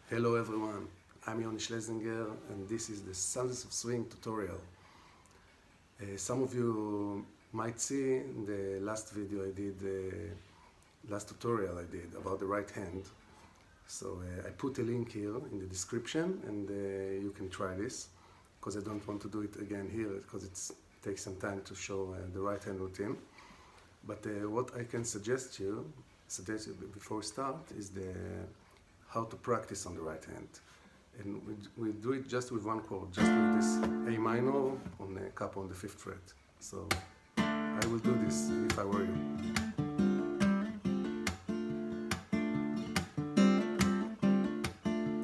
Hello everyone, I'm Yoni Schlesinger and this is the Sultans of Swing tutorial. Some of you might see the last video I did, last tutorial I did about the right hand. So I put a link here in the description and you can try this, because I don't want to do it again here because it takes some time to show the right hand routine. But what I can suggest you before we start is how to practice on the right hand. And we do it just with one chord, just with this A minor on the cup on the 5th fret. So I will do this if I were you.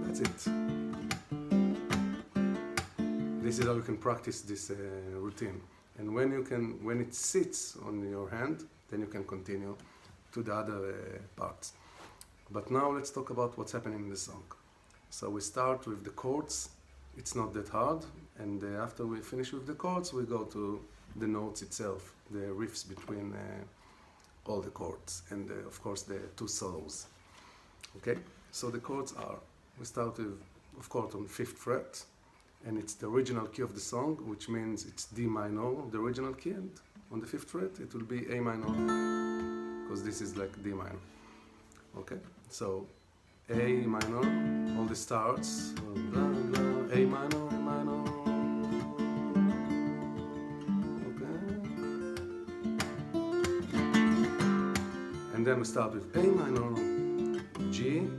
That's it. This is how you can practice this routine. And when it sits on your hand, then you can continue to the other parts. But now let's talk about what's happening in the song. So we start with the chords. It's not that hard, and after we finish with the chords, we go to the notes itself, the riffs between all the chords, and of course the two solos. Okay, so the chords are, we start with, of course, on 5th fret, and it's the original key of the song, which means it's D minor, the original key, and on the 5th fret it will be A minor, because this is like D minor. Okay, so A minor, all the starts, blah, blah, A minor, A minor, okay. And then we start with A minor, G,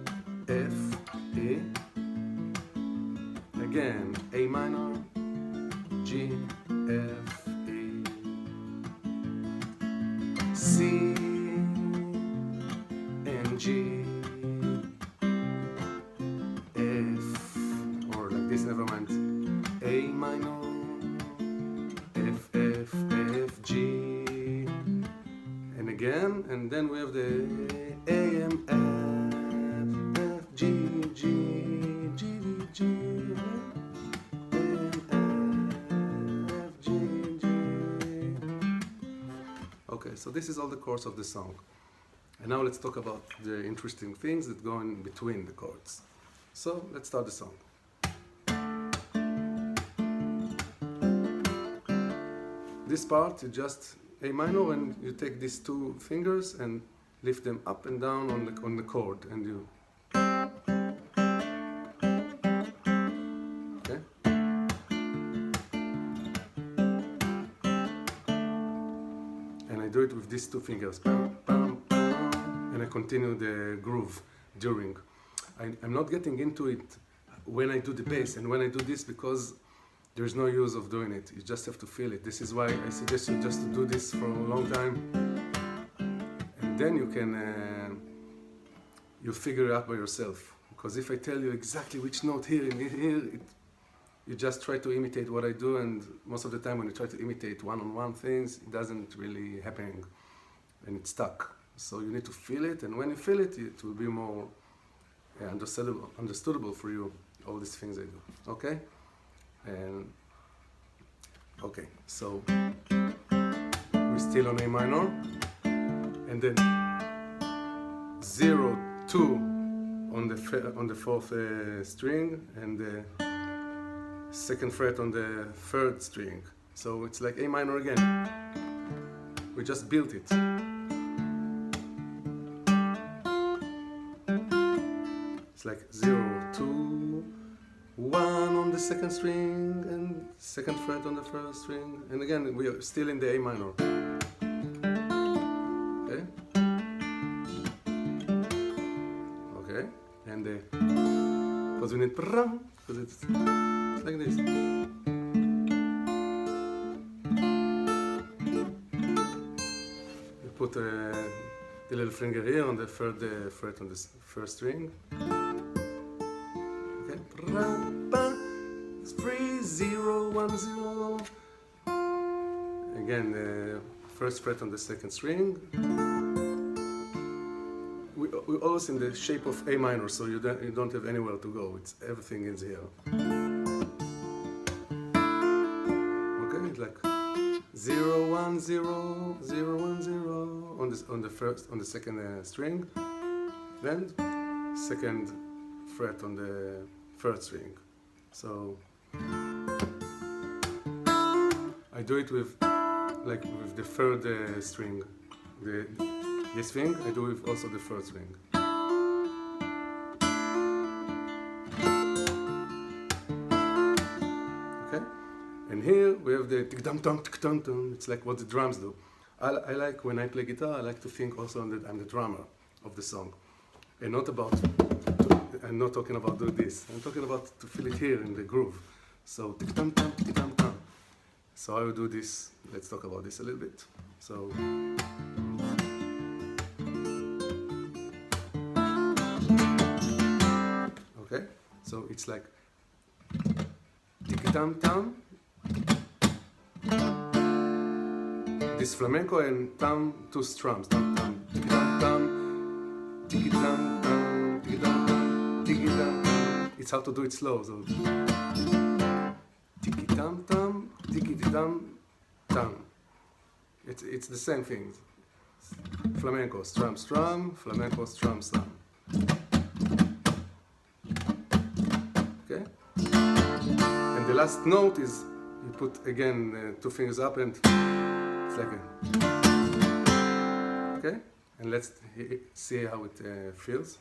F, E, again, A minor, G, F, E, C, G, F, or like this, never mind, A minor, F, F, F, G, and again, and then we have the A, M, F, F, G, G, G, G, A, M, F, G, G. Okay, so this is all the chords of the song. And now let's talk about the interesting things that go in between the chords. So let's start the song. This part is just A minor, and you take these two fingers and lift them up and down on the chord, and you. Okay. And I do it with these two fingers. And I continue the groove during. I'm not getting into it when I do the bass and when I do this, because there's no use of doing it. You just have to feel it. This is why I suggest you just to do this for a long time, and then you can you figure it out by yourself. Because if I tell you exactly which note here and here, you just try to imitate what I do, and most of the time when you try to imitate one-on-one things, it doesn't really happen, and it's stuck. So you need to feel it, and when you feel it, it will be more understandable for you, all these things I do. Okay? And okay, so we're still on A minor, and then 0, 2 on the 4th string, and the 2nd fret on the 3rd string. So it's like A minor again. We just built it. Like 0, 2, 1 on the 2nd string, and 2nd fret on the 1st string, and again we are still in the A minor. Okay? Okay, and because we need because it's like this. We put the little finger here on the 3rd fret on the 1st string. 3, 0, 1, 0. Again, the 1st fret on the 2nd string. We're always in the shape of A minor, so you don't have anywhere to go. It's everything is here. Okay, it's like 0, 1, 0, 0, 1, 0 on the 2nd string. Then 2nd fret on the third string. So I do it with the third string. This thing I do with also the third string. Okay, and here we have the tick dum dum tick dum dum. It's like what the drums do. I like when I play guitar. I like to think also I'm the drummer of the song, and not about. I'm not talking about doing this. I'm talking about to feel it here in the groove. So tick dum dum tick dum dum. So I will do this. Let's talk about this a little bit. So. Okay, so it's like tick dum dum. This flamenco and tam, two strums, tam tam, tick dum dum, tick dum dum, tick dum dum, tick dum dum. It's how to do it slow. So tick dum dum, tick dum dum. It's the same thing. Flamenco, strum, strum, flamenco, strum, strum. Okay? And the last note is, you put again 2 fingers up and it's like a... Okay? And let's see how it feels.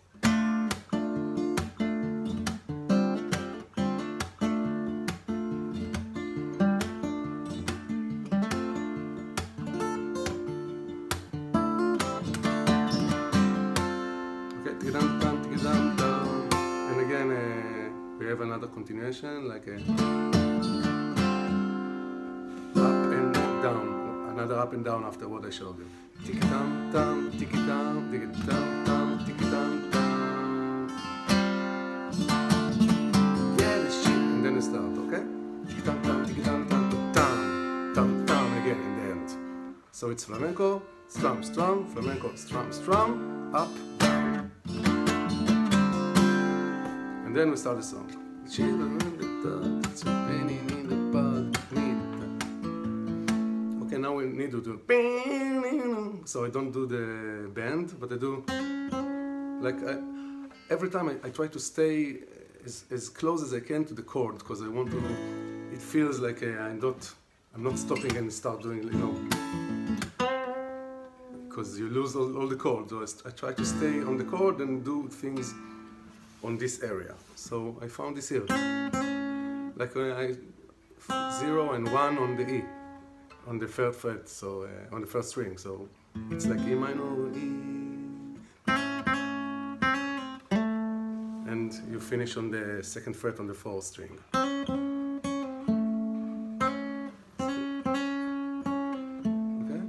And again, we have another continuation, like a up and down, another up and down after what I showed you. Tick dum dum, tick dum, tick dum dum, tick dum dum. Yeah, the shit, and then it starts, okay? Tick dum dum, tick dum dum, dum dum dum again in the end. So it's flamenco, strum, strum, flamenco, strum, strum, up. Then we start the song. Shiver in the dark, it's raining in the park. Okay, now we need to do. So I don't do the bend, but I do like every time I try to stay as close as I can to the chord because I want to. It feels like I'm not stopping and start doing, because you lose all the chords. So I try to stay on the chord and do things on this area. So I found this here, like 0 and 1 on the E, on the third fret, so on the first string. So it's like E minor, E, and you finish on the second fret on the fourth string. Okay,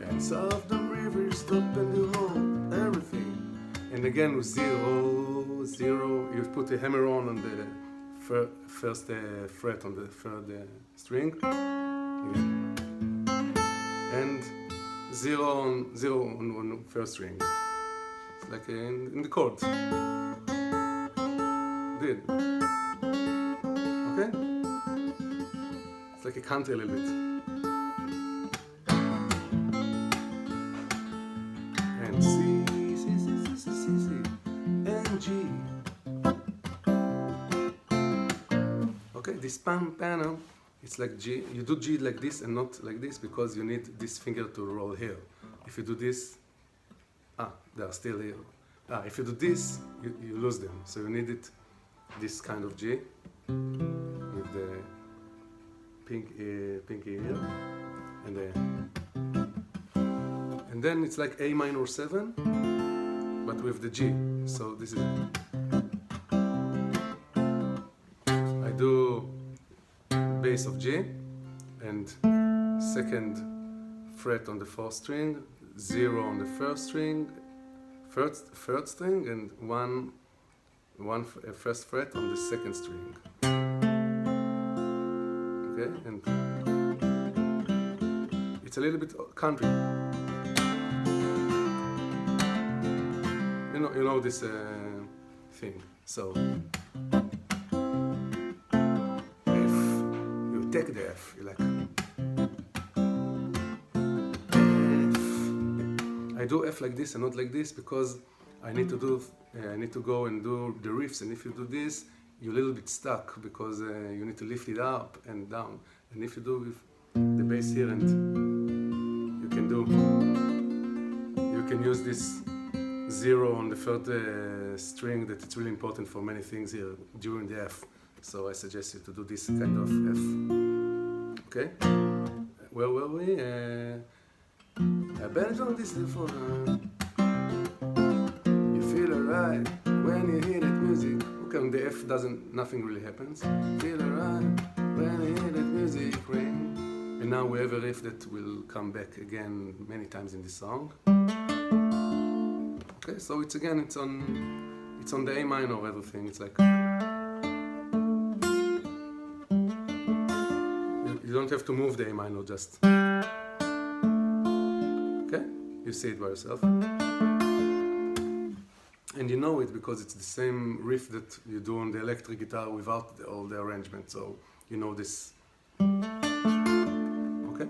and soft the river, stop and you hold everything. And again with 0, 0, you put a hammer on the first fret on the third string, again. And 0 on first string. It's like in the chord. Did. Okay? It's like a country a little bit. And C, and G. Okay, this pam panel, it's like G. You do G like this and not like this because you need this finger to roll here. If you do this, they are still here. If you do this, you lose them. So you need it this kind of G with the pinky here, and then it's like A minor 7, but with the G. So this is. I do bass of G and second fret on the fourth string, 0 on the first string, third string, and one first fret on the second string. Okay, and it's a little bit country. You know this thing. So if you take the F, you like F. I do F like this and not like this because I need to go and do the riffs, and if you do this, you're a little bit stuck because you need to lift it up and down. And if you do with the bass here, and you can use this 0 on the third string, that it's really important for many things here during the F. So I suggest you to do this kind of F. Okay? Where were we? I bet on this for you feel alright when you hear that music. Okay, on the F nothing really happens. Feel alright when you hear that music ring. And now we have a riff that will come back again many times in the song. Okay, so it's on the A minor, everything. It's like you don't have to move the A minor, just okay. You see it by yourself, and you know it because it's the same riff that you do on the electric guitar without all the arrangement. So you know this. Okay,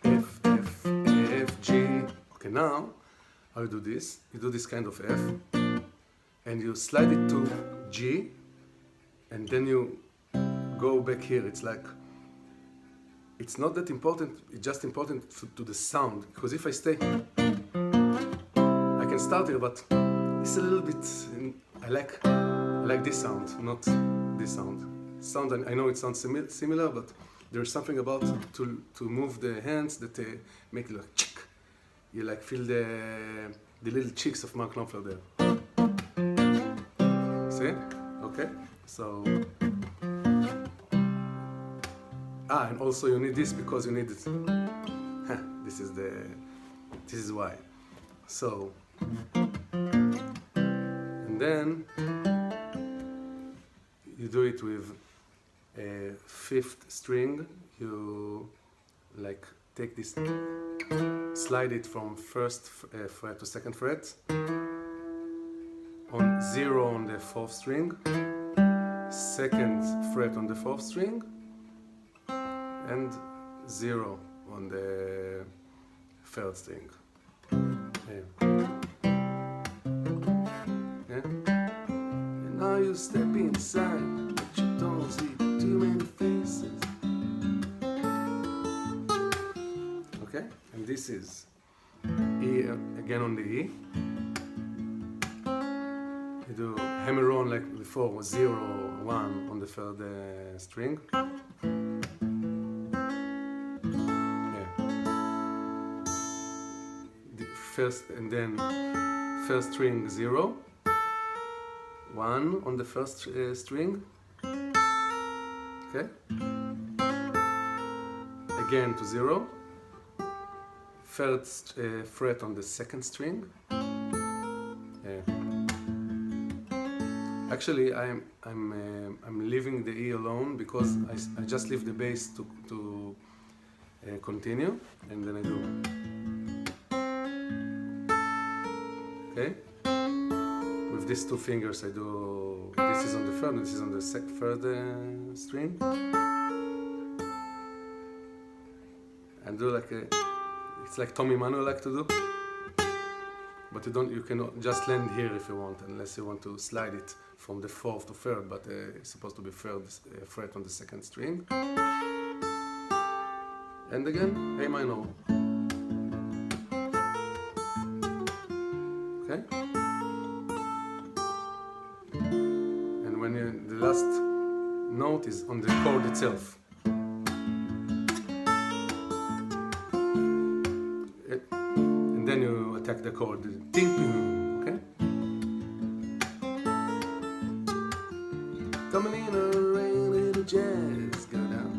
F F F G. Okay, now how you do this? You do this kind of F, and you slide it to G, and then you go back here. It's like, it's not that important, it's just important to the sound, because if I stay, I can start here, but it's a little bit, I like this sound, not this sound. I know it sounds similar, but there's something about to move the hands that make it like chick. You like feel the little cheeks of Mark Knopfler there. See? Okay. So. And also you need this because you need it. This is why. So. And then you do it with a 5th string. You like take this. Slide it from 1st fret to 2nd fret, on 0 on the 4th string, 2nd fret on the 4th string, and 0 on the 3rd string. Yeah. And now you step inside, but you don't see too many faces. Okay, and this is E again on the E. You do hammer on like before, 0, 1 on the 3rd string. Yeah. The first, and then 1st string 0, 1 on the 1st string. Okay. Again to 0. 3rd fret on the 2nd string. Actually, I'm leaving the E alone because I just leave the bass to continue, and then I do. Okay. With these 2 fingers, I do. This is on the 3rd, and this is on the 3rd string, and do like a. It's like Tommy Manuel like to do, but you can just land here if you want, unless you want to slide it from the 4th to 3rd, but it's supposed to be 3rd fret on the 2nd string. And again, A minor. Okay? And when the last note is on the chord itself. Then you attack the chord, ding, okay? Coming in a rain, little jazz, go down.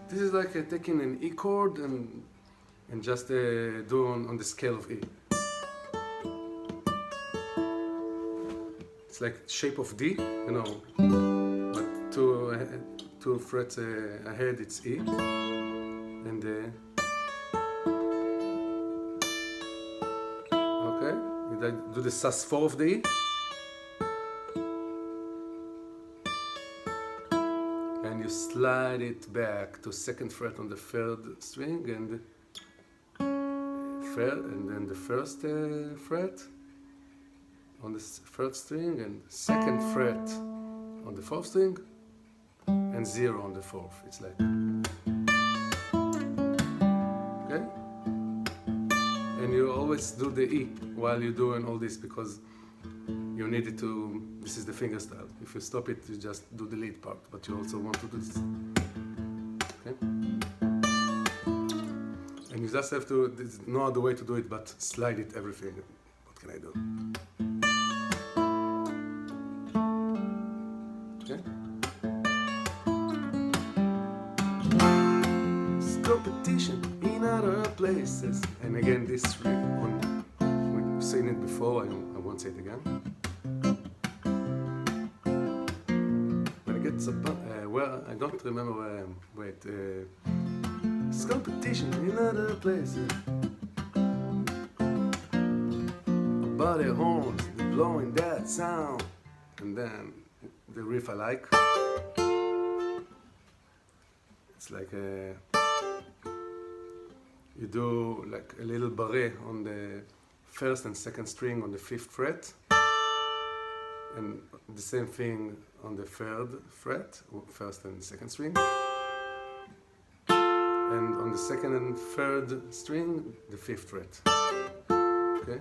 This is like taking an E chord and just do on the scale of E. It's like shape of D, you know, but 2 frets ahead it's E, and I do the sus4 of the E, and you slide it back to 2nd fret on the 3rd string, and and then the first fret on the third string, and second fret on the fourth string, and 0 on the fourth. It's like, okay? And you always do the E while you're doing all this, because you need it to, this is the finger style. If you stop it, you just do the lead part, but you also want to do this. Okay? And you just have to, there's no other way to do it but slide it everything. What can I do? Okay? It's competition in other places. And again, this one, we've seen it before, I won't say it again. When it gets up, well, I don't remember where I am. Wait, it's competition in other places. Body horns, they're blowing that sound. And then the riff I like. It's like you do like a little barré on the first and second string on the 5th fret, and the same thing on the 3rd fret, first and second string, and on the 2nd and 3rd string, the 5th fret. Okay?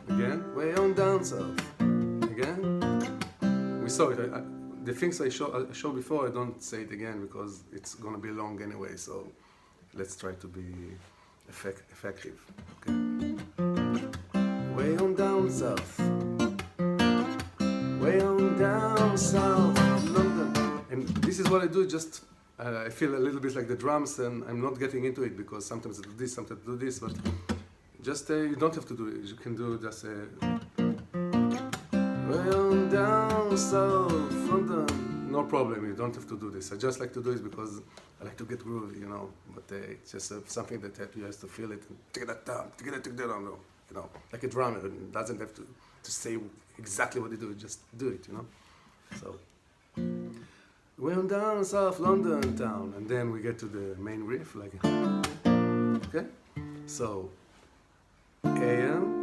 Again, way on down south. Again, we saw it. The things I showed before, I don't say it again because it's gonna be long anyway. So let's try to be effective. Okay. Way on down south. Way on down south, London. And this is what I do. Just I feel a little bit like the drums, and I'm not getting into it because sometimes I do this, sometimes I do this, but just you don't have to do it. You can do just way on down south, London. No problem, you don't have to do this. I just like to do it because I like to get groovy, you know. But it's just something that you have to feel it and take that down, you know, like a drummer. It doesn't have to say exactly what they do, just do it, you know. So, way on down south, London town, and then we get to the main riff, like, okay. So, AM.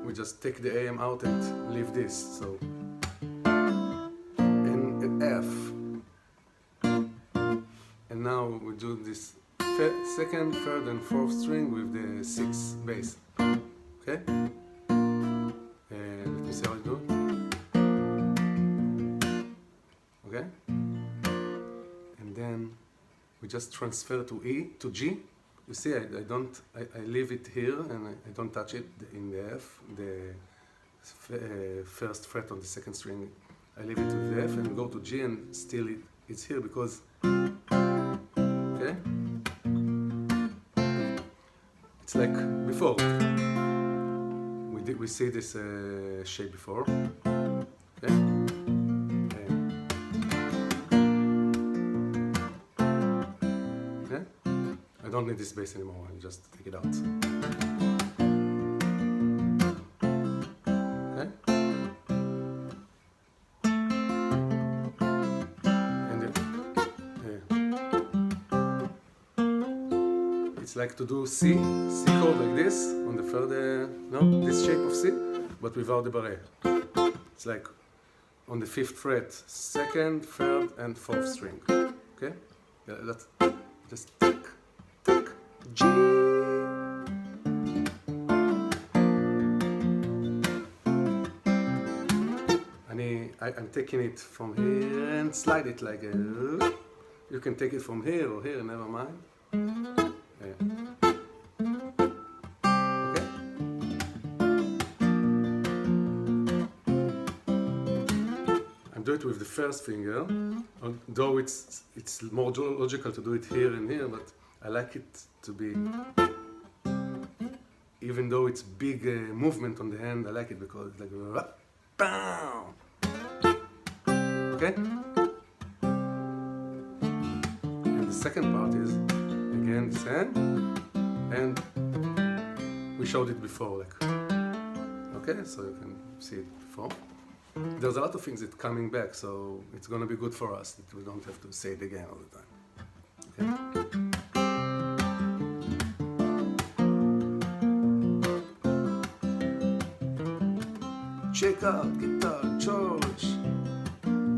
We just take the AM out and leave this, so and F, and now we do this second, third and fourth string with the 6th bass, okay? And let me see how I do it. Okay? And then we just transfer to G. You see, I leave it here and I don't touch it in the F, the first fret on the 2nd string. I leave it with the F and go to G, and still it's here because, okay? It's like before. We see this shape before, okay? I don't need this bass anymore, I'll just take it out. Okay? And it's like to do C chord like this on the third, this shape of C, but without the barré. It's like on the 5th fret, 2nd, 3rd and 4th string. Okay? Yeah, that's just G. I'm taking it from here and slide it like a. You can take it from here or here, never mind. Yeah. Okay. I'm doing it with the first finger, although it's more logical to do it here and here, but I like it to be, even though it's big movement on the hand, I like it because it's like, bam! Okay? And the second part is, again, this hand, and we showed it before, like, okay, so you can see it before. there's a lot of things that coming back, so it's gonna be good for us that we don't have to say it again all the time. Okay? Check out guitar, George.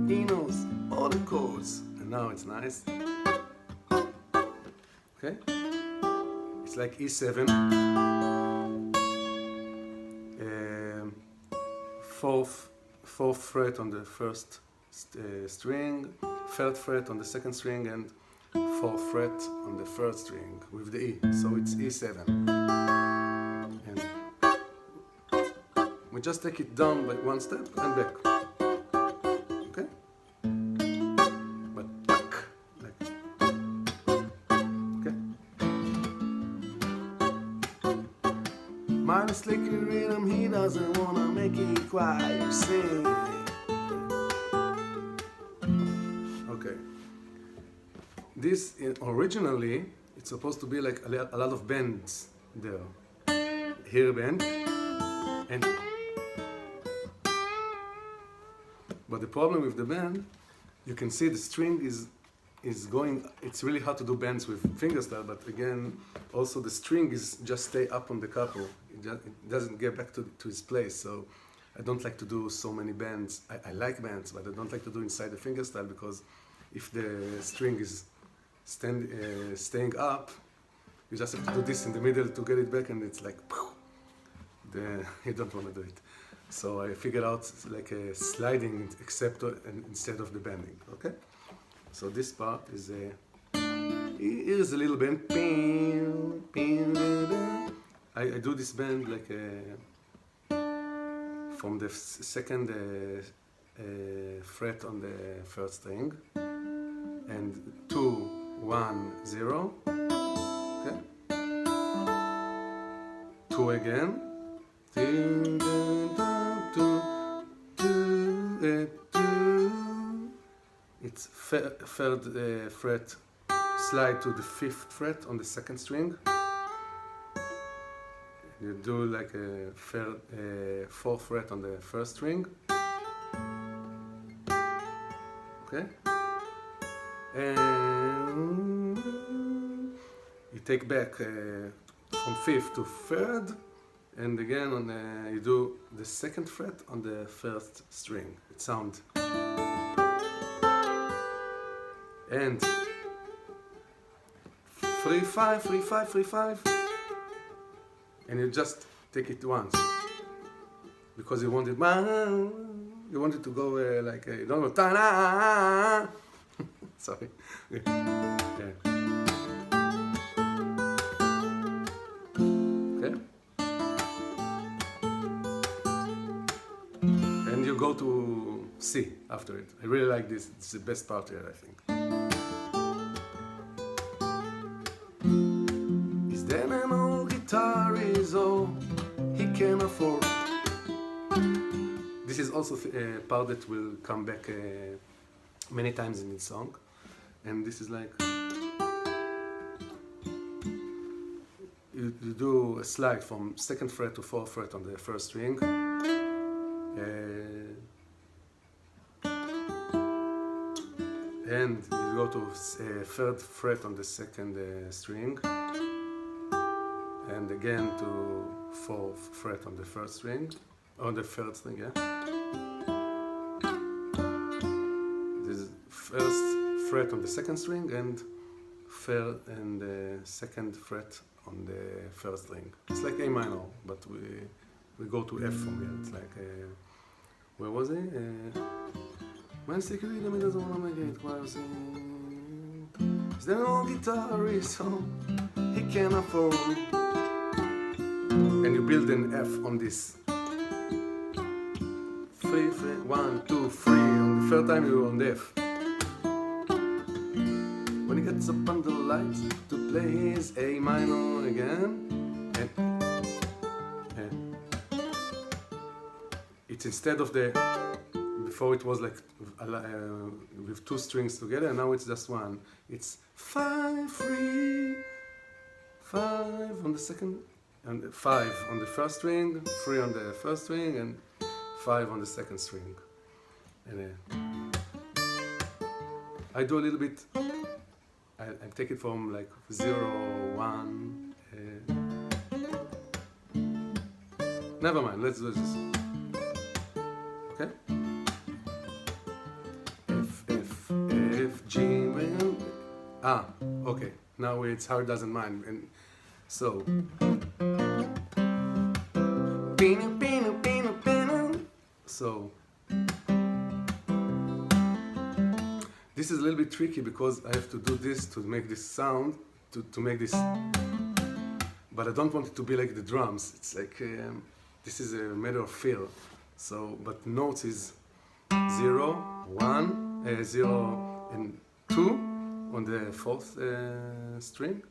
He knows all the chords, and now it's nice. Okay? It's like E7, fourth fret on the first string, third fret on the second string, and fourth fret on the third string with the E. So it's E7. And we just take it down by one step and back. Okay? But back. Like. Okay? Minus like a rhythm, he doesn't wanna make it quiet, sing. Okay. This originally, it's supposed to be like a lot of bends there. Here a bend, and but the problem with the bend, you can see the string is going. It's really hard to do bends with fingerstyle, but again, also the string is just stay up on the couple. It doesn't get back to its place. So I don't like to do so many bends. I like bends, but I don't like to do inside the fingerstyle because if the string is staying up, you just have to do this in the middle to get it back, and it's like, you don't want to do it. So I figured out like a sliding instead of the bending, okay? So this part is here's a little bend. I do this bend like from the second fret on the first string, and 2, 1, 0, okay? 2 again. It's third fret, slide to the 5th fret on the second string. You do like a 4th fret on the first string. Okay? And you take back from 5th to 3rd. And again, you do the 2nd fret on the 1st string. It sounds. And 3, 5, 3, 5, 3, 5. And you just take it once. Because you want it to go like, you don't know, ta-da! Sorry. Yeah. Okay? And you go to C after it. I really like this. It's the best part here, I think. Is there an old guitar is all he can afford? This is also a part that will come back many times in this song. And this is like, you do a slide from 2nd fret to 4th fret on the 1st string. And you go to 3rd fret on the 2nd string. And again to 4th fret on the 1st string. On the 3rd string, yeah. This is 1st fret on the 2nd string and 3rd and 2nd fret on the 1st string. It's like A minor, but we go to F from here. It's like where was it? My secret rhythm doesn't wanna make it quiet. Is there no guitarist so he can afford? And you build an F on this. 3, 1, 2, 3. On the 3rd time you're on the F. When he gets up on the lights to play his A minor again, and it's instead of the, before it was like with 2 strings together, and now it's just one. It's 5, 3, 5 on the second, and 5 on the 1st string, 3 on the 1st string, and 5 on the second string. And I do a little bit, I take it from like 0, 1, never mind, let's do this. Okay? F, G, okay, now it's Heart Doesn't Mind. And so, so this is a little bit tricky because I have to do this to make this sound, to make this, but I don't want it to be like the drums. It's like, this is a matter of feel. So, but notes is 0, 1, 0 and 2 on the fourth string,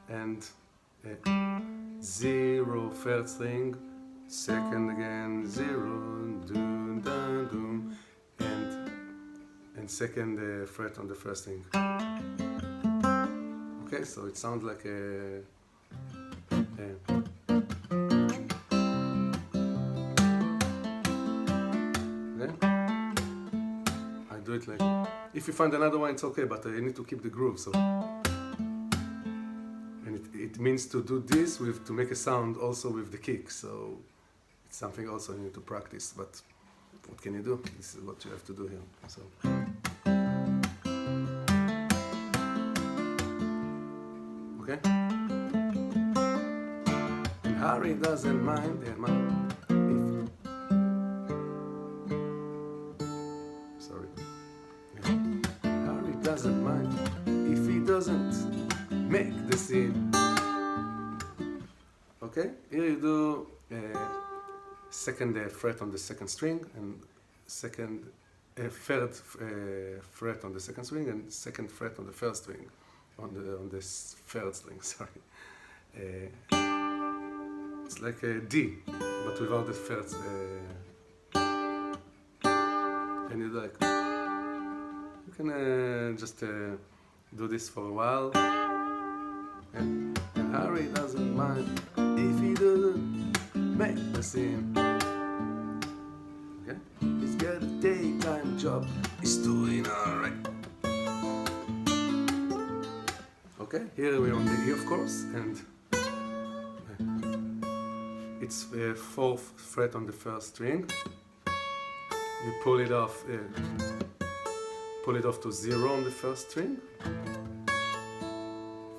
and 0 third string, second again, 0, doom, doom, doom, and second fret on the first string. Okay, so it sounds like a do it like, if you find another one it's okay, but I need to keep the groove. So, and it means to do this with, to make a sound also with the kick, so it's something also you need to practice, but what can you do? This is what you have to do here. So, okay, and Harry doesn't mind, doesn't mind if he doesn't make the scene. Okay, here you do second fret on the second string, and second third fret on the second string, and second fret on the first string, on the third string. Sorry, it's like a D, but without the first. And you do like. You can just do this for a while, and Harry doesn't mind if he doesn't make the scene. Okay, he's got a daytime job, he's doing alright. Okay, here we're on the E, of course, and it's fourth fret on the first string. You pull it off. Pull it off to 0 on the first string.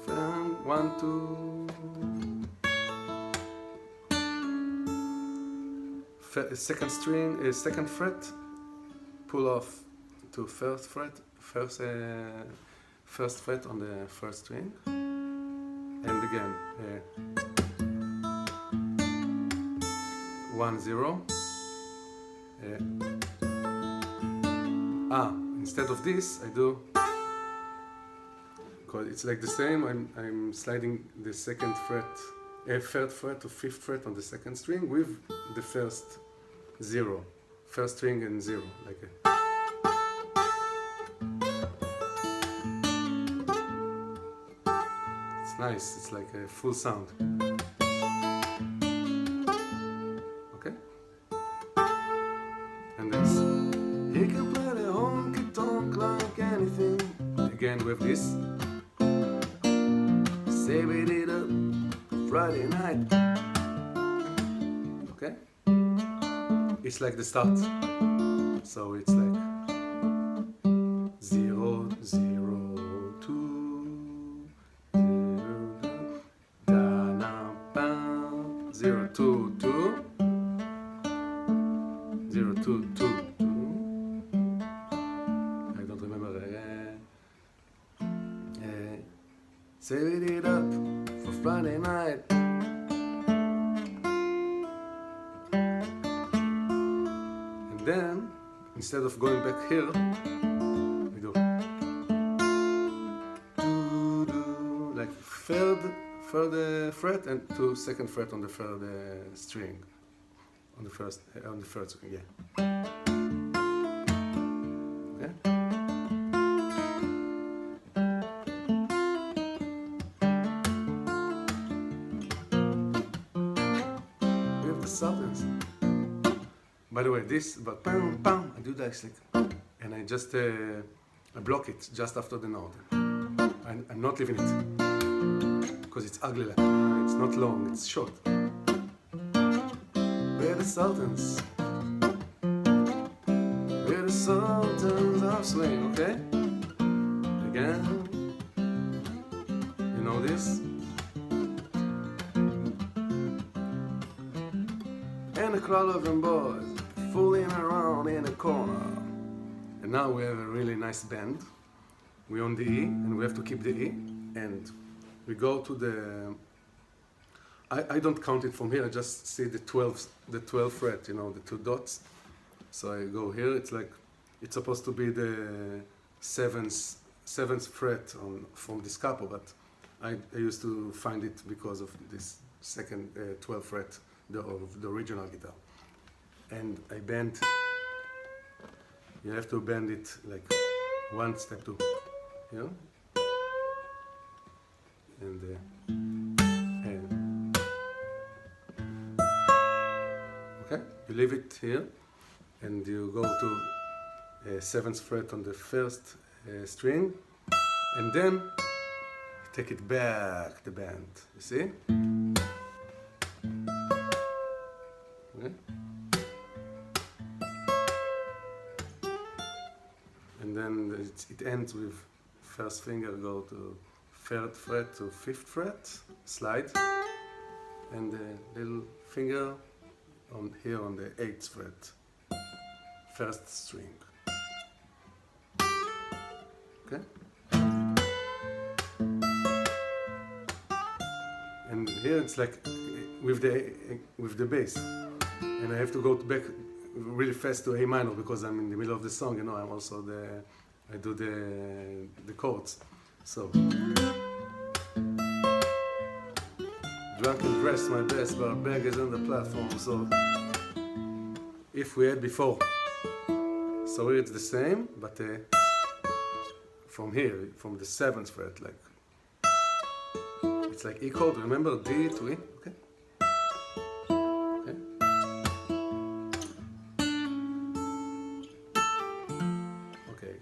1, 2. Second string, second fret. Pull off to first fret. First fret on the first string. And again, 1, 0. Instead of this, I do, because it's like the same, I'm sliding the second fret, third fret to fifth fret on the second string with the first 0, first string and 0, like a. It's nice, it's like a full sound. Okay? And that's, he can play the honky tonk like anything. Again with this. Saving it up for Friday night. Okay? It's like the start. So it's like 0, 0, 2, 0, da, na, ba, 0, 2, 2, 0, 2, 2. Saving it up for Friday night. And then, instead of going back here, we do like third fret and to second fret on the third string, on the third string, yeah. Okay. Sultans. By the way, this, but bam, bam, I do this like, and I just I block it just after the note. I'm not leaving it because it's ugly. Like it's not long, it's short. We're the Sultans. We're the Sultans of swing. Okay. Again. You know this. And a crowd of them boys fooling around in a corner. And now we have a really nice bend. We're on the E, and we have to keep the E. And we go to the... I don't count it from here, I just see the 12th fret, you know, the 2 dots. So I go here, it's like, it's supposed to be the 7th fret from this capo, but I used to find it because of this second 12th fret of the original guitar. And I bend, you have to bend it like 1 step 2, you know? And okay, you leave it here and you go to 7th fret on the 1st string, and then you take it back, the bend, you see? Okay. And then it ends with 1st finger go to 3rd fret to 5th fret, slide, and the little finger on here on the 8th fret, 1st string. Okay? And here it's like with the bass, and I have to go back really fast to A minor because I'm in the middle of the song. You know, I'm also I do the chords. So drunk and dressed my best, but our bag is on the platform. So if we had before, so here it's the same, but from here, from the 7th fret, like it's like E chord. Remember D to E, okay? Okay. Okay.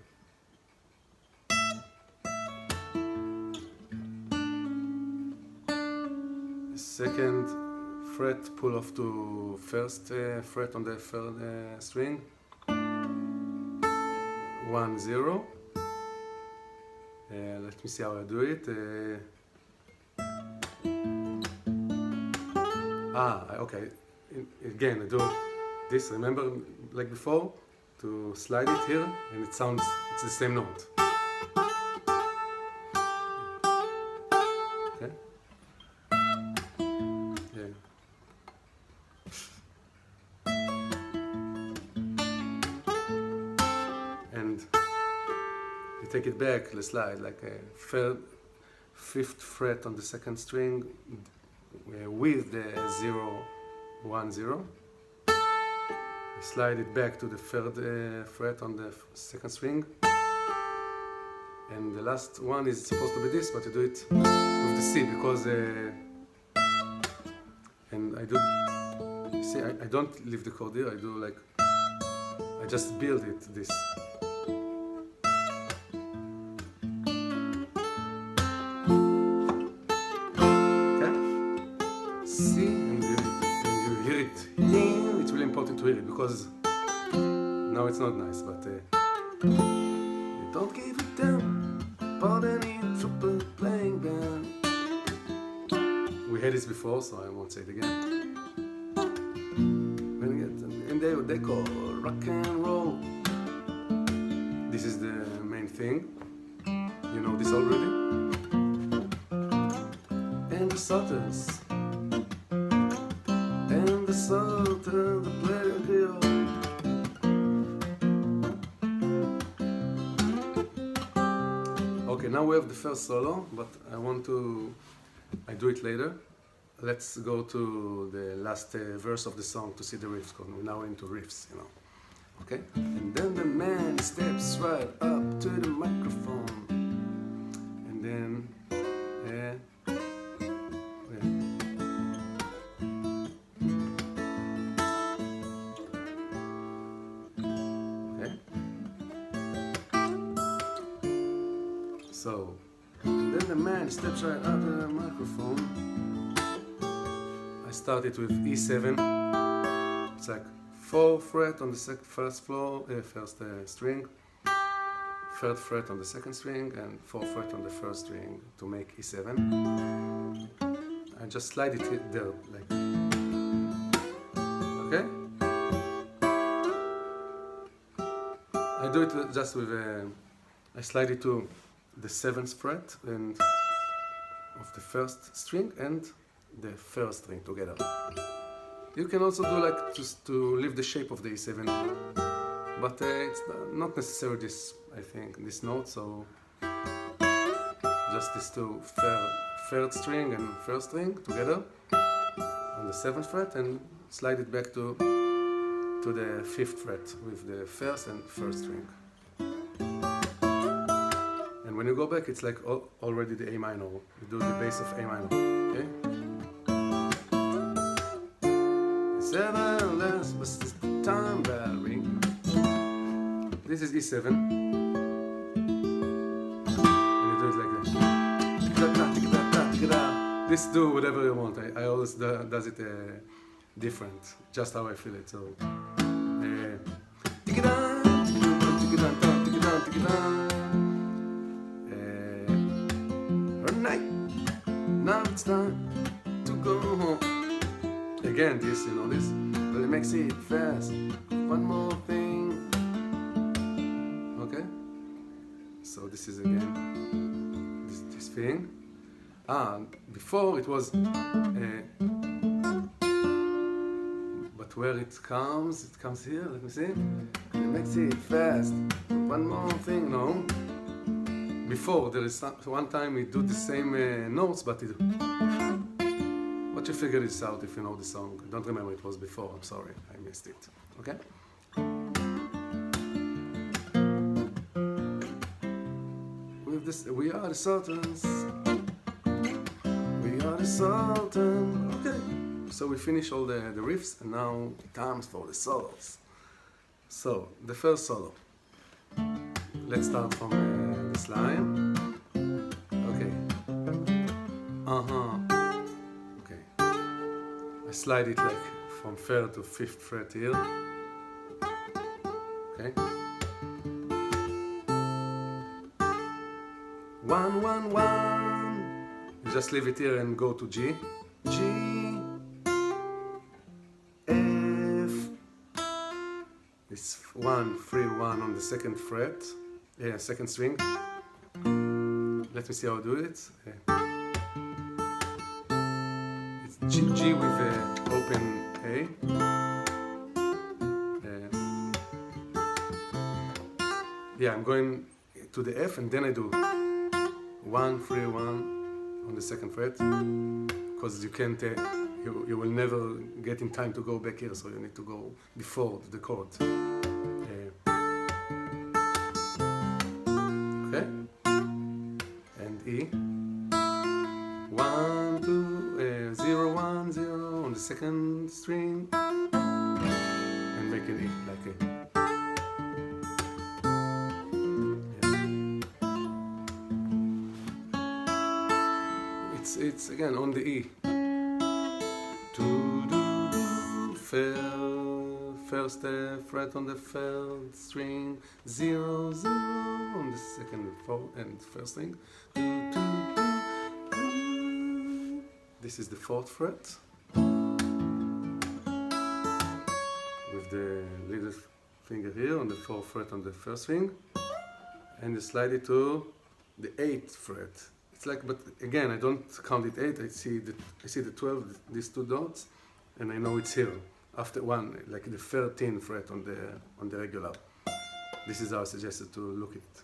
Second fret, pull off to 1st fret on the 3rd string. 1 0. Let me see how I do it. Okay. Again, I do this. Remember, like before, to slide it here, and it sounds. It's the same note. Okay. Yeah. And you take it back, the slide, like a 5th fret on the 2nd string with the 0 1 0. You slide it back to the 3rd fret on the 2nd string, and the last one is supposed to be this, but you do it with the C because and I do see I don't leave the chord here. I do like I just build it this. To hear it because now it's not nice, but you don't give it down about any trouble playing band. We had this before, so I won't say it again. When you get and they call rock and roll. This is the main thing. You know this already. And the Sultans. And the Sultans, the player here. Okay, now we have the first solo, but I do it later. Let's go to the last verse of the song to see the riffs, because we're now into riffs, you know. Okay? And then the man steps right up to the microphone. And then, So, and then the man steps right out of the microphone. I started with E7. It's like 4th fret on the first string, 3rd fret on the 2nd string, and 4th fret on the 1st string to make E7. I just slide it there, like, okay? I do it just with I slide it to the 7th fret and of the 1st string and the 1st string together. You can also do like just to leave the shape of the E7, but it's not necessarily this, I think, this note, so just these two 3rd string and 1st string together on the 7th fret and slide it back to the 5th fret with the 1st and 1st string. And when you go back, it's like already the A minor. You do the bass of A minor, okay? 7 less, but this time bell ring. This is E7. And you do it like that. This do whatever you want. I always does it different, just how I feel it. So, now it's time to go home. Again, this, you know this, but it makes it fast. One more thing. Okay? So this is again this thing. Before it was, but where it comes here. Let me see. It makes it fast. One more thing. No. Before there is one time we do the same notes, but it. But you figure this out if you know the song. I don't remember it was before. I'm sorry, I missed it. Okay. With this, we are the Sultans. We are the Sultans. Okay. So we finish all the riffs, and now time for the solos. So the first solo. Let's start from this line. Okay. Okay. I slide it like from 3rd to 5th fret here. Okay. 1, 1, 1. You just leave it here and go to G. G. F. It's 1, 3, 1 on the 2nd fret. 2nd string. Let me see how I do it. It's G with open A. I'm going to the F and then I do 1, 3, 1 on the 2nd fret because you can't, you will never get in time to go back here, so you need to go before the chord. Okay, and E. 1, 2, 0, 1, 0 on the 2nd string, and make an E like a. It's again on the E. First fret on the 3rd string, 0, 0 on the 2nd and 1st string. This is the 4th fret with the little finger here on the 4th fret on the 1st string, and you slide it to the 8th fret. It's like, but again, I don't count it 8. I see the 12, these two dots, and I know it's here. After one, like the 13th fret on the regular. This is how I suggested to look at it.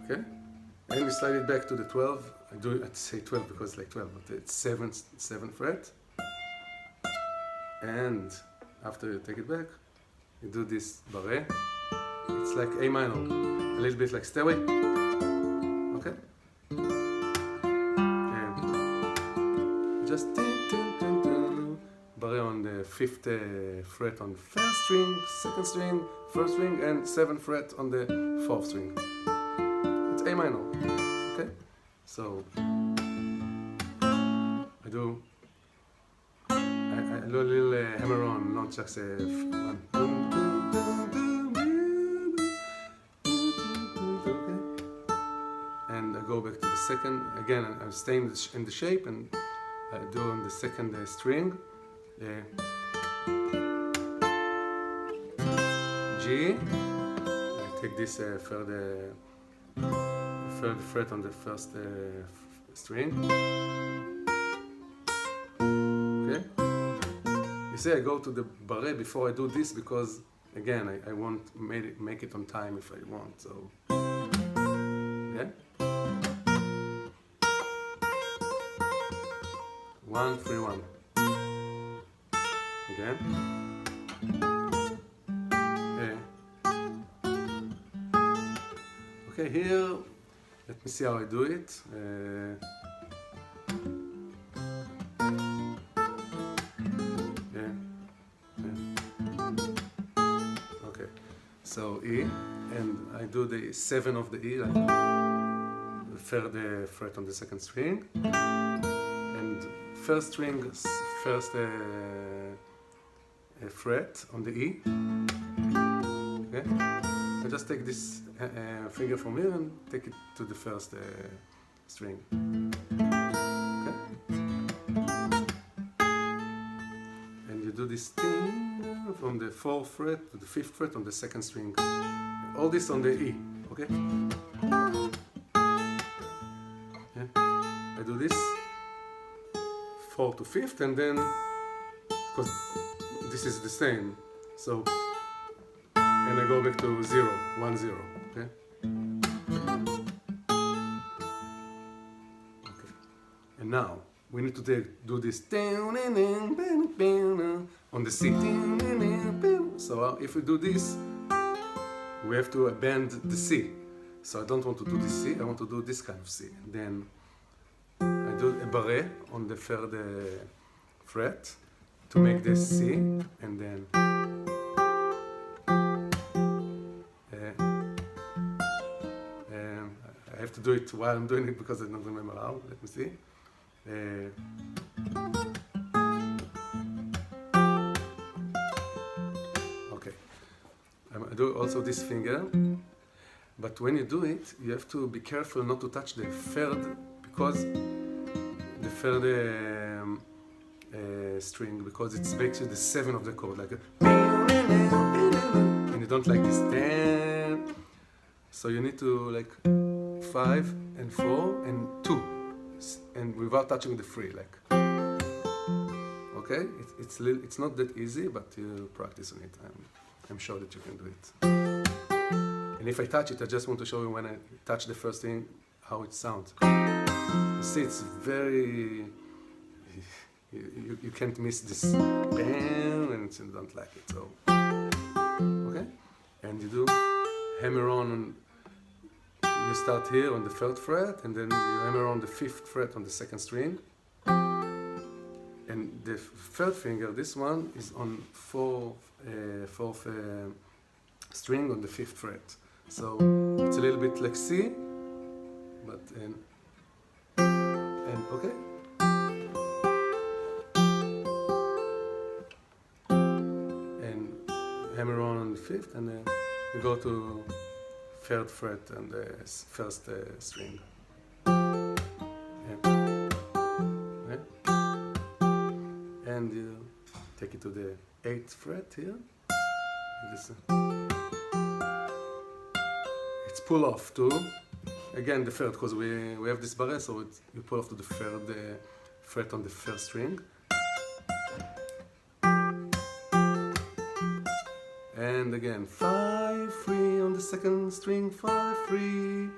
Okay, and we slide it back to the 12. I'd say 12 because it's like 12, but it's 7th fret. And after you take it back, you do this barré. It's like A minor, a little bit like stairway. Okay. Just barré on the fifth fret on the first string, second string, first string, and 7th fret on the 4th string. It's A minor. Okay? So I do a little hammer on, not just a one. Okay? And I go back to the second. Again, I'm staying in the shape, and I do on the second string. G. I take this third fret on the first string. Okay. You see, I go to the barré before I do this because, again, I want make it on time if I want. So, yeah. 1, 3, 1. Again. Okay, here, let me see how I do it. Okay, so E, and I do the 7 of the E, like the third fret on the second string, and first string, first fret on the E. Okay, I just take this finger from here and take it to the first string. Okay, and you do this thing from the 4th fret to the 5th fret on the second string. All this on the E. Okay. Yeah. I do this 4 to 5th, and then because this is the same, so and I go back to 0, 1, 0. Okay. Okay. And now we need to do this on the C. So if we do this, we have to bend the C. So I don't want to do this C. I want to do this kind of C. Then I do a barré on the third fret to make this C, and then I have to do it while I'm doing it because I don't remember how. Let me see. Okay. I do also this finger, but when you do it, you have to be careful not to touch the third, because the third string, because it makes you the 7 of the chord, like a, and you don't like this 10. So you need to like 5 and 4 and 2, and without touching the 3, like. Okay, it's not that easy, but you practice on it. I'm sure that you can do it. And if I touch it, I just want to show you when I touch the first thing how it sounds. You see, it's very. You can't miss this bam, and you don't like it. So, okay, and you do hammer on. You start here on the 3rd fret, and then you hammer on the 5th fret on the 2nd string. And the 3rd finger, this one, is on 4th string on the 5th fret. So it's a little bit like C, but and okay. And hammer on the 5th, and then you go to 3rd fret and the 1st string. And you take it to the 8th fret here. It's pull off to, again, the 3rd, because we have this barré, so you pull off to the 3rd fret on the 1st string. And again, 5, 3 on the 2nd string, 5, 3.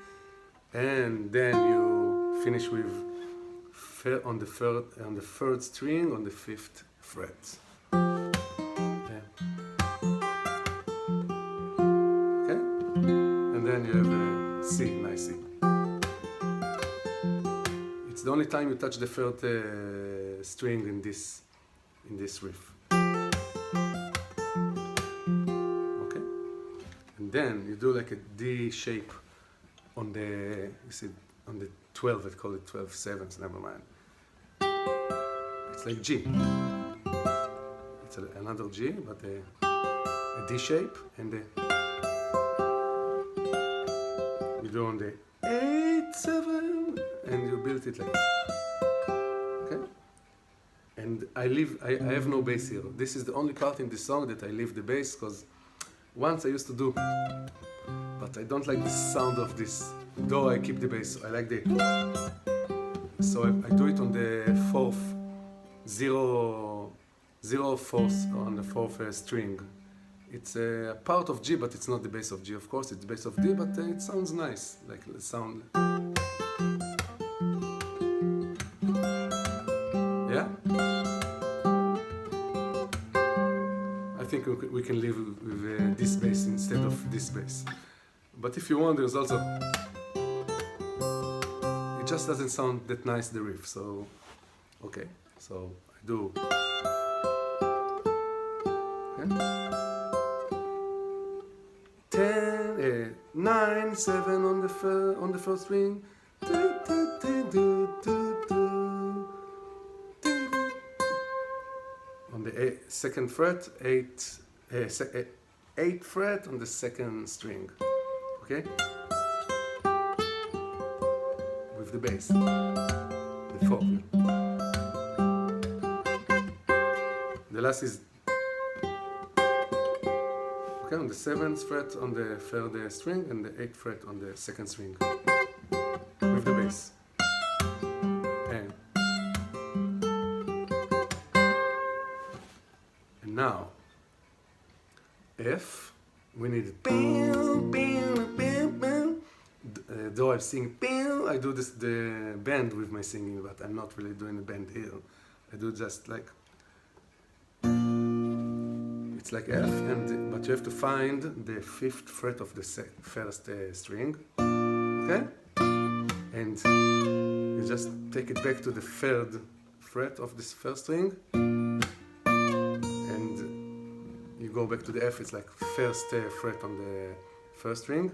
And then you finish with on the 3rd string on the 5th fret. Okay. And then you have a C, nice C. It's the only time you touch the 3rd string in this riff. then you do like a D shape on the, you see, on the 12, I call it 12 sevens, never mind. It's like G. It's another G, but a D shape, and you do on the 8, 7, and you build it like, okay? And I have no bass here. This is the only part in this song that I leave the bass, because once I used to do, but I don't like the sound of this, though I keep the bass. I like the, so I do it on the fourth, 0 fourth on the fourth string. It's a part of G, but it's not the bass of G, of course. It's the bass of D, but it sounds nice, like the sound. Yeah? I think we can live with this bass instead of this bass. But if you want, there's also, it just doesn't sound that nice, the riff, so, okay. So I do, okay. 10, 9, 7 on the first string. On the second fret, 8th fret on the second string. Okay? With the bass. The 4th. The last is okay, on the 7th fret on the 3rd string and the 8th fret on the 2nd string with the bass. And now F, we need though I sing I do this the bend with my singing, but I'm not really doing a bend here. I do just like, it's like F, but you have to find the 5th fret of the first string, okay? And you just take it back to the 3rd fret of this first string, and you go back to the F. It's like 1st fret on the 1st string,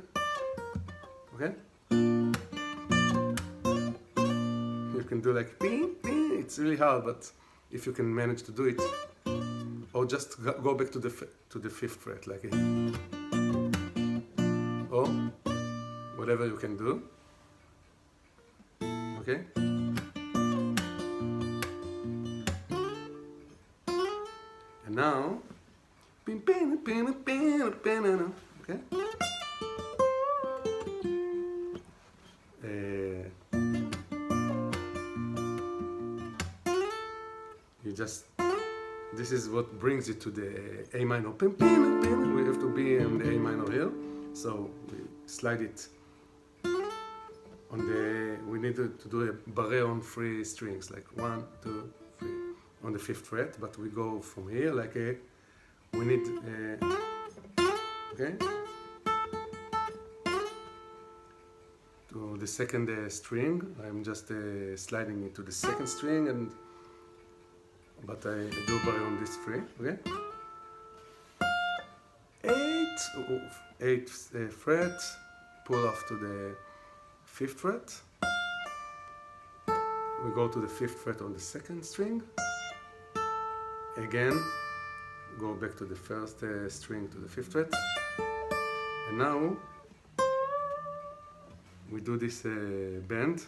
okay? You can do like ping, ping. It's really hard, but if you can manage to do it. Or just go back to the 5th fret, like a, or whatever you can do. Okay? And now, okay? You just, this is what brings it to the A minor. We have to be in the A minor here, so we slide it on the, we need to do a barré on 3 strings, like 1, 2, 3, on the 5th fret, but we go from here, like a, we need, okay, to the 2nd string. I'm just sliding into the 2nd string, and but I do barré on this 3, okay? 8th fret, pull off to the 5th fret. We go to the 5th fret on the 2nd string. Again, go back to the 1st string to the 5th fret. And now we do this bend.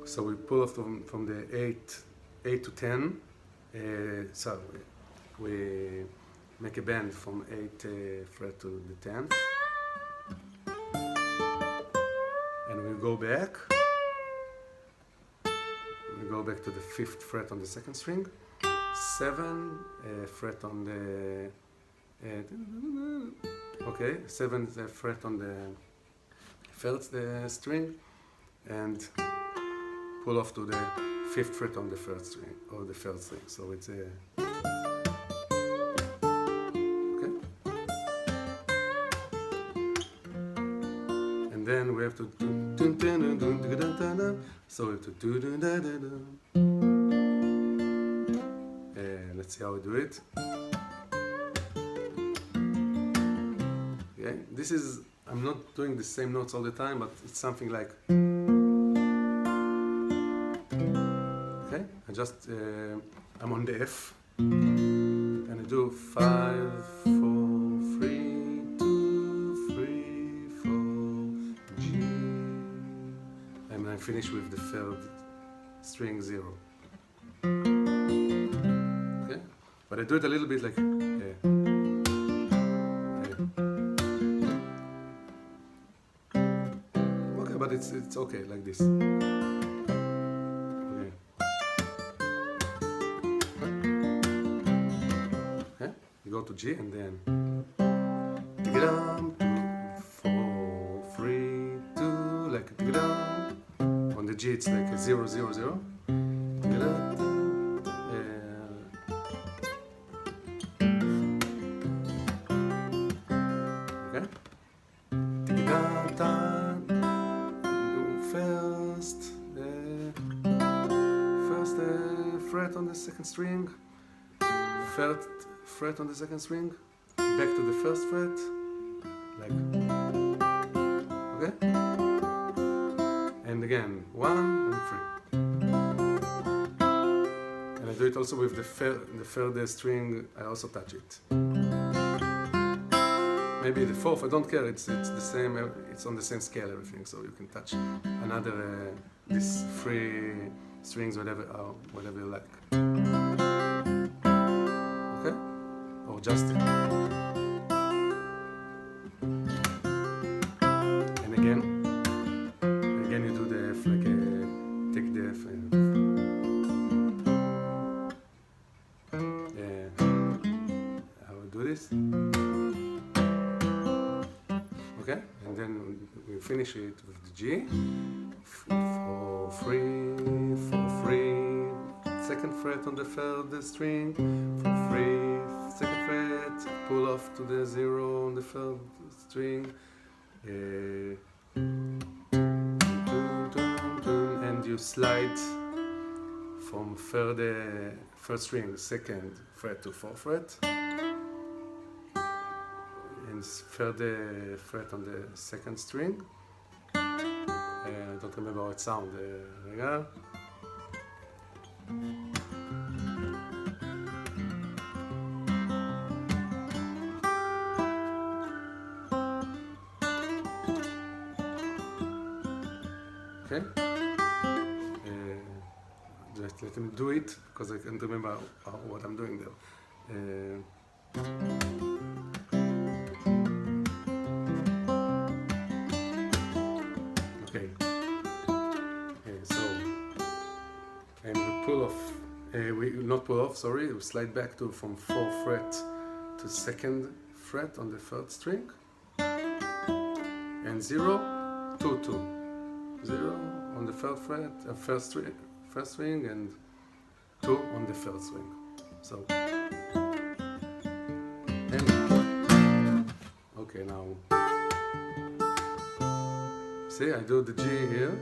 So we pull off from the 8 to 10. So we make a bend from 8th fret to the 10th. And we go back. We go back to the 5th fret on the 2nd string. 7th fret on the 7th fret on the 1st string, and pull off to the 5th fret on the 1st string, or the 3rd string. So it's a, okay? And then we have to do So let's see how we do it. Okay, this is, I'm not doing the same notes all the time, but it's something like, okay, I'm on the F, and I do 5, 4, 3, 2, 3, 4, G, and I finish with the third string 0. Okay, but I do it a little bit like, okay, but it's okay like this. You go to G and then 2, 4, 3, 2, like on the G it's like a 0, 0, 0. Okay. First fret on the second string. Third fret on the second string, back to the first fret, like, okay? And again, 1 and 3. And I do it also with the third string, I also touch it. Maybe the fourth, I don't care, it's the same, it's on the same scale, everything, so you can touch another, these 3 strings, whatever you like. Okay? Or just it. And again you do the F, like take the F and I will do this. Okay? And then we finish it with the G. 4, 3, 4, 3. Second fret on the third string, 4, 3, second fret, pull off to the 0 on the third string, and you slide from third string, second fret to 4th fret, and third fret on the second string. I don't remember how it sounds. Okay, just let me do it because I can't remember what I'm doing there. Okay, so and we pull off. We not pull off. Sorry, we slide back from 4th fret to 2nd fret on the 3rd string, and 0, 2, 2. 0 on the 3rd fret, first string, and 2 on the 3rd string. So, and okay, now see, I do the G here.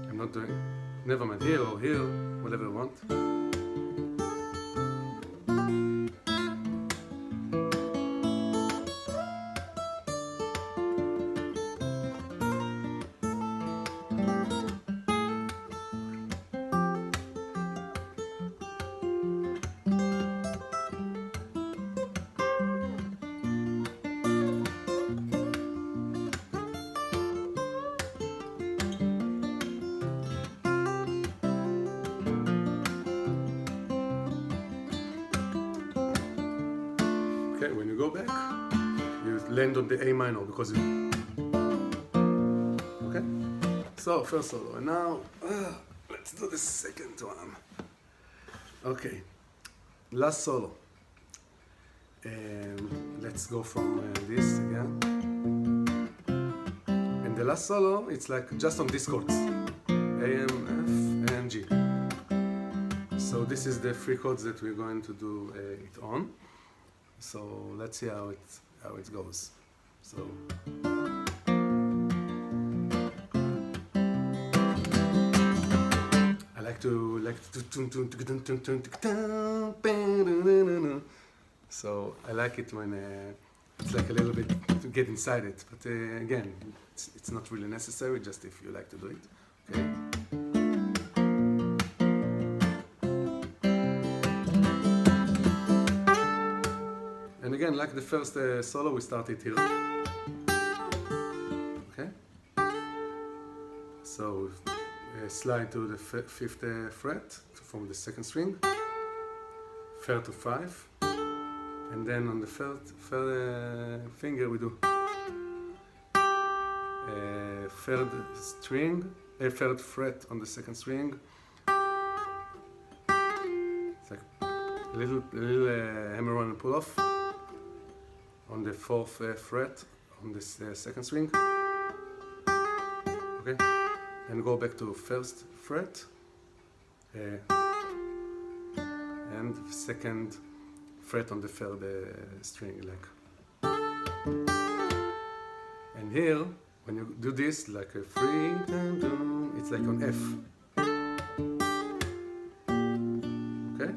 I'm not doing, never mind, here or here, whatever I want. Okay, when you go back, you land on the A minor because you... Okay? So, first solo, and now, let's do the second one. Okay, last solo. Let's go from this again. And the last solo, it's like just on these chords. A, M, F, and G. So this is the 3 chords that we're going to do it on. So let's see how it goes. So like to so I like it when it's like a little bit to get inside it, but again, it's not really necessary, just if you like to do it. Okay. And again, like the first solo, we started here. Okay. So slide to the fifth fret from the second string, third to 5, and then on the third finger we do third fret on the second string. It's like a little hammer on and pull off on the fourth fret on this second string. Okay. And go back to first fret and second fret on the third string, like. And here, when you do this, like a free, it's like on F. Okay?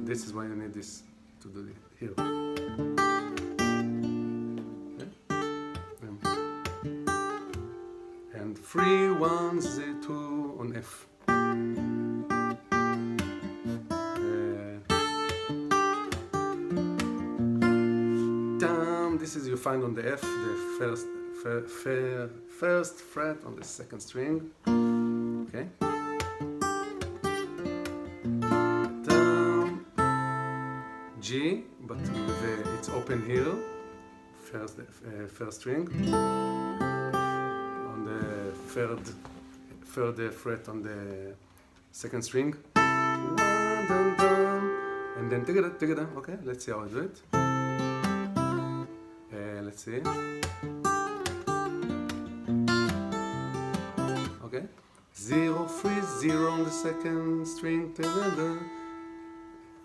This is why you need this to do it here. And 3, 1, 2 on F. This is you find on the F, the first fret on the second string. Okay. G, but it's open here. First string. Third fret on the second string, and then tigada. Okay, let's see how I do it. Let's see. Okay, 0, 3, 0 on the second string,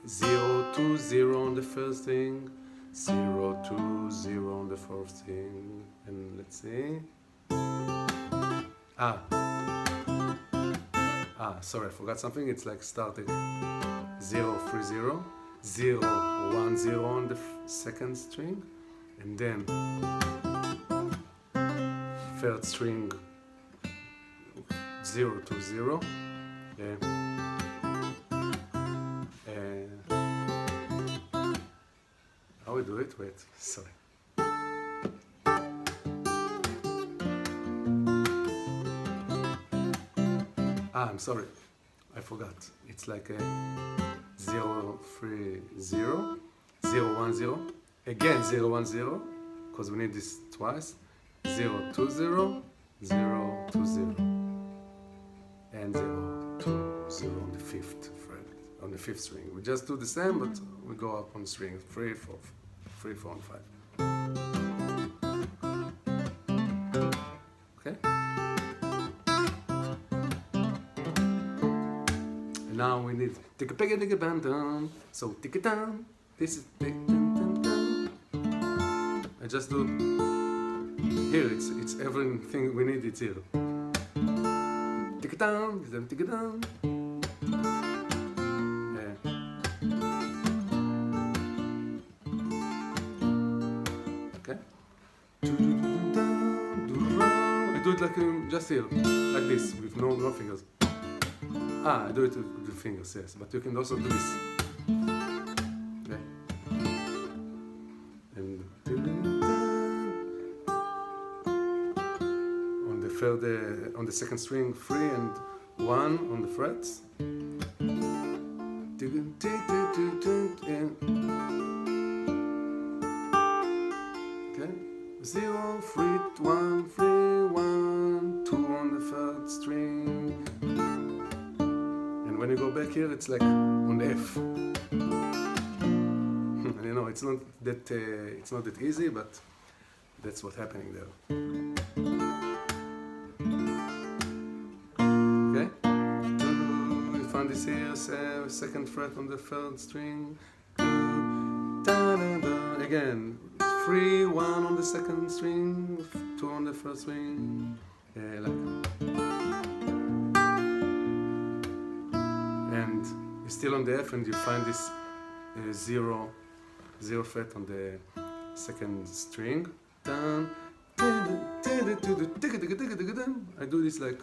0, 2, 0 on the first string, 0, 2, 0 on the fourth string, and let's see. Sorry, I forgot something. It's like starting 0, 3, 0, 0, 1, 0 on the second string, and then third string 0, 2, 0. How we do it? Wait, sorry. I'm sorry, I forgot. It's like a 0, 3, 0, 0, 1, 0, again 0, 1, 0, because we need this twice, 0, 2, 0, 0, 2, 0, and 0, 2, 0 on the fifth fret, on the fifth string. We just do the same, but we go up on the string, 3, 4, 3, 4, and 5. Okay? Now we need take a band down. So tick it down. This is tick down. I just do here. It's everything we need. It's here. Tick it down. Then tick it down. Okay. I do it like just here, like this, with no fingers. I do it with the fingers, yes, but you can also do this. Okay. And on the second string, 3 and 1 on the frets. Okay. 0, 3, 1, 3, 1, 2 on the third string. When you go back here, it's like on the F. You know, it's not that easy, but that's what's happening there. Okay, we find this here, second fret on the third string. Again, 3, 1 on the second string, 2 on the first string. Like. still on the F, and you find this zero fret on the second string. I do this like,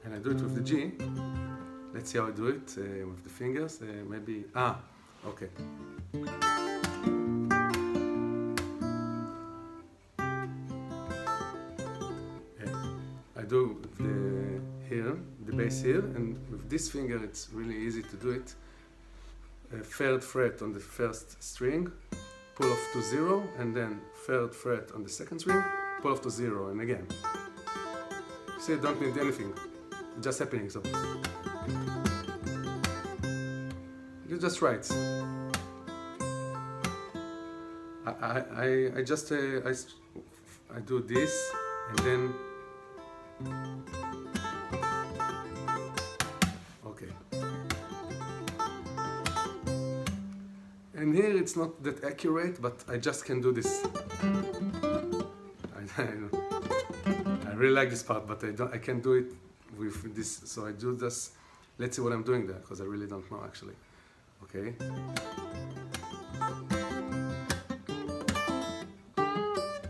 and I do it with the G. Let's see how I do it with the fingers. Maybe, okay. I do the bass here, and with this finger it's really easy to do it. Third fret on the first string, pull off to 0, and then third fret on the second string, pull off to 0, and again. See, I don't need anything, it's just happening. So you just write. I just I do this, and then okay. And here it's not that accurate, but I just can do this. I really like this part, but I can't do it with this. So I do this. Let's see what I'm doing there, because I really don't know actually. Okay.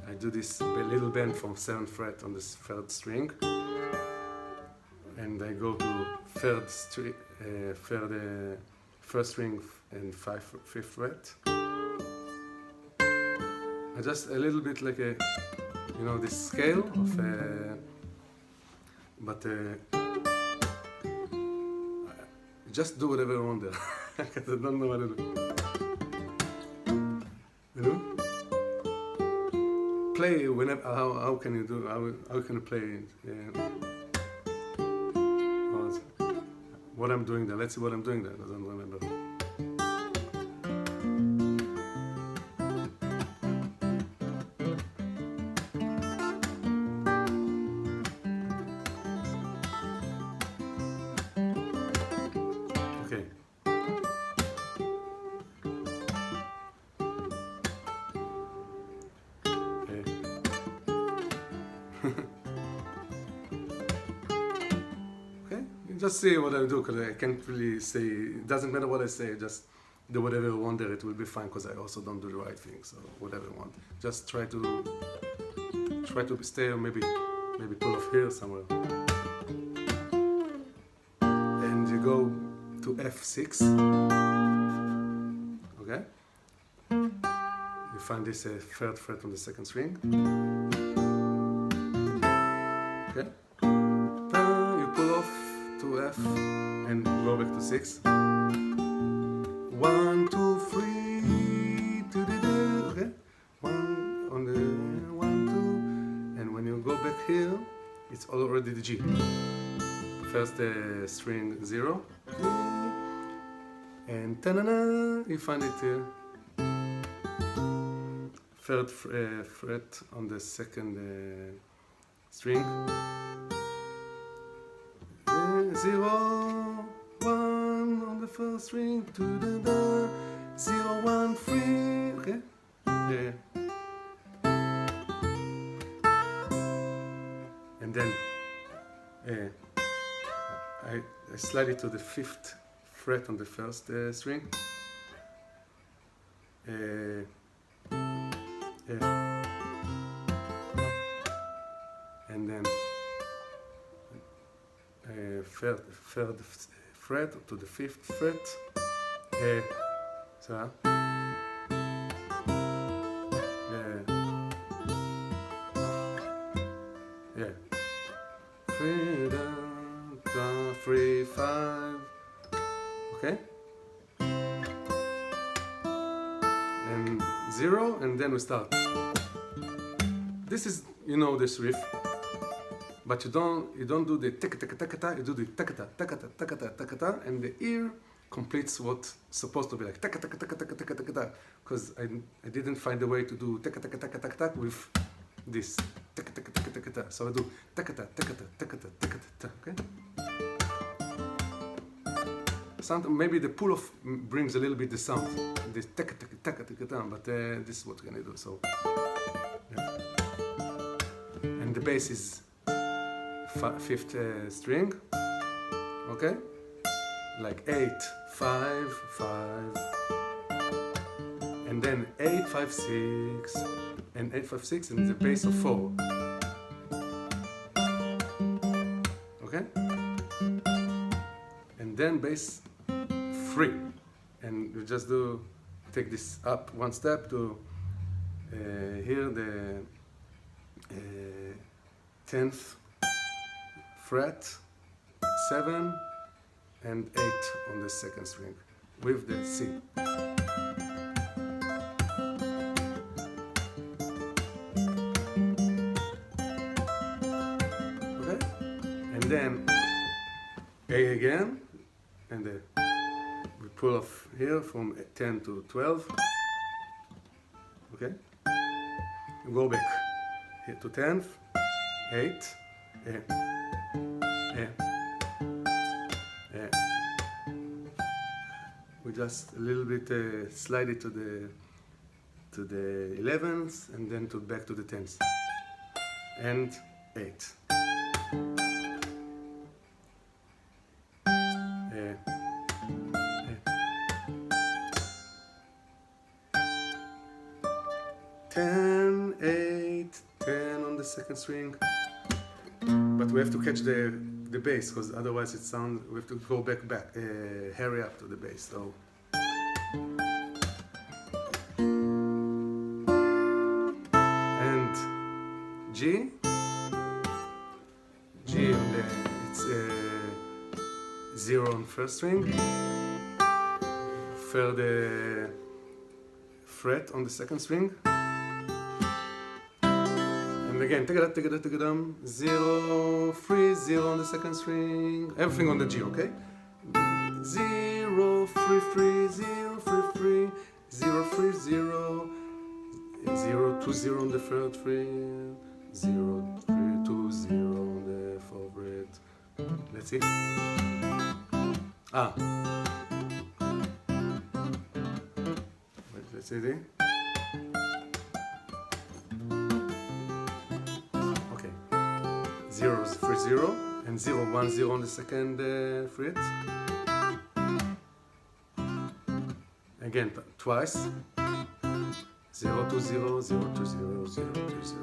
I do this little bend from 7th fret on this 3rd string, and I go to first string and 5th fret. I just a little bit like this scale of but just do whatever you want there. I don't know what to do. You know? Play whenever. How can you do? How can you play it? What I'm doing there. Let's see what I'm doing there. I don't remember. Just see what I do, because I can't really say, it doesn't matter what I say, just do whatever you want there, it will be fine, because I also don't do the right thing, so whatever you want. Just try to stay, or maybe pull off here somewhere. And you go to F6, okay? You find this 3rd fret on the 2nd string, okay? You pull off to F and go back to 6. 1, 2, 3, okay? 1 on the 1, 2, and when you go back here, it's already the G. First string 0, and ta-na-na, you find it here. 3rd fret on the 2nd string. 0, 1 on the 1st string, 0, 1, 3, okay? Yeah. And then I slide it to the 5th fret on the 1st string. And then 3rd fret to the 5th fret. So. Yeah. 3, 5. Okay. And 0, and then we start. This is, this riff. But you don't do the taka-taka-taka-ta, you do the taka-ta-taka-ta-taka-ta-taka-ta, and the ear completes what's supposed to be like taka-taka-taka-taka-taka-taka-ta, because I didn't find a way to do taka-taka-taka-taka-ta with this taka-taka-taka-taka-ta. So I do taka-ta-taka-ta-taka-ta-taka-ta, okay? Maybe the pull-off brings a little bit the sound, this taka-taka-taka-taka-ta, but this is what we're gonna do, so. Yeah. And the bass is fifth string, okay? Like 8, 5, 5, and then 8, 5, 6, and 8, 5, 6, and the bass of 4. Okay? And then bass 3. And you just take this up one step to hear the 10th fret, 7 and 8 on the second string with the C. Okay? And then A again, and we pull off here from 10 to 12. Okay? And go back here to 10th, 8, A. We just a little bit slide it to the 11th and then back to the 10th and 8. Ten, 8, 10 on the second string, but we have to catch the bass, because otherwise it sounds, we have to go back, hurry up to the bass. So and G on the, it's 0 on first string, third fret on the second string, and again 0, 3, 0 on the second string, everything on the G, okay? 0, 3, 3, 0, 3, 3, 0, 3, 0, 0, 2, 0 on the third fret, 0, 3, 2, 0 on the fourth fret. Let's see. Let's see there. Okay. 0, 3, 0, and 0, 1, 0 on the second fret. Again, twice. 0, 2, 0, 0, 2, 0, 0, 2, 0.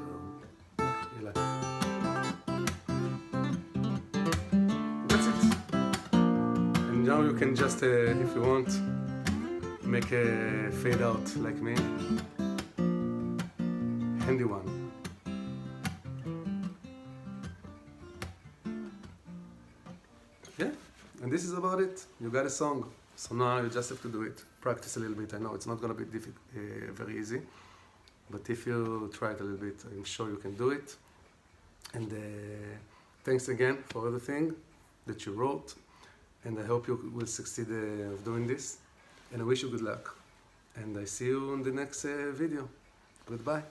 That's it. And now you can just, if you want, make a fade out like me. Handy one. Yeah, and this is about it. You got a song. So now you just have to do it. Practice a little bit. I know it's not going to be very easy, but if you try it a little bit, I'm sure you can do it. And thanks again for everything that you wrote, and I hope you will succeed of doing this. And I wish you good luck. And I see you in the next video. Goodbye.